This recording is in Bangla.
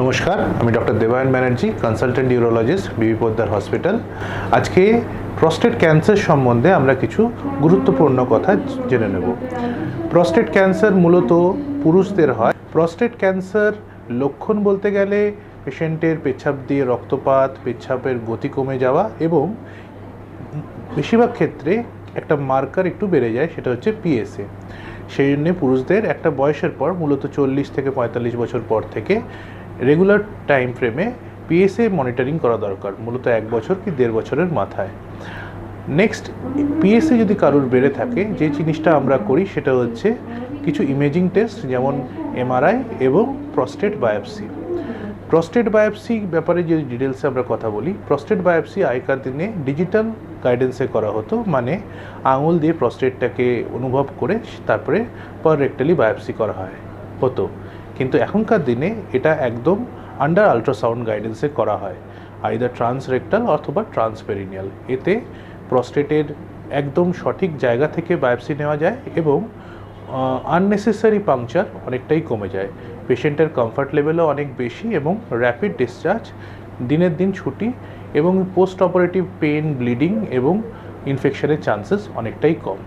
নমস্কার, আমি doctor Debayan Banerjee, consultant urologist, বিবি পোদ্দার হসপিটাল। আজকে প্রস্টেট ক্যান্সার সম্বন্ধে আমরা কিছু গুরুত্বপূর্ণ কথা জেনে নেব। প্রস্টেট ক্যান্সার মূলত পুরুষদের হয়। প্রস্টেট ক্যান্সার লক্ষণ বলতে গেলে পেশেন্টের পেচ্ছাপ দিয়ে রক্তপাত, পেচ্ছাপের গতি কমে যাওয়া এবং বেশিরভাগ ক্ষেত্রে একটা মার্কার একটু বেড়ে যায়, সেটা হচ্ছে পিএসএ। সেই জন্যে পুরুষদের একটা বয়সের পর, মূলত 40 থেকে 45 বছর পর থেকে রেগুলার টাইম ফ্রেমে পিএসএ মনিটরিং করা দরকার, মূলত 1 বছর কি 1.5 বছরের মাথায়। নেক্সট, পিএসএ যদি কারোর বেড়ে থাকে, যে জিনিসটা আমরা করি সেটা হচ্ছে কিছু ইমেজিং টেস্ট, যেমন এমআরআই এবং প্রস্টেট বায়োপসি। প্রস্টেট বায়োপসি ব্যাপারে যে ডিটেলসে আমরা কথা বলি, প্রস্টেট বায়োপসি আগেকার দিনে ডিজিটাল গাইডেন্সে করা হতো, মানে আঙুল দিয়ে প্রস্টেটটাকে অনুভব করে তারপরে পার রেক্টালি বায়োপসি করা হতো। কিন্তু এখনকার দিনে এটা একদম আন্ডার আল্ট্রাসাউন্ড গাইডেন্সে করা হয়, আইদার ট্রান্সরেক্টাল অথবা ট্রান্সপেরিনিয়াল। এতে প্রস্টেটের একদম সঠিক জায়গা থেকে বায়োপসি নেওয়া যায় এবং আননেসেসারি পাংচার অনেকটাই কমে যায়। পেশেন্টের কমফর্ট লেভেলও অনেক বেশি এবং র্যাপিড ডিসচার্জ, দিনের দিন ছুটি এবং পোস্ট অপারেটিভ পেন, ব্লিডিং এবং ইনফেকশনের চান্সেস অনেকটাই কম।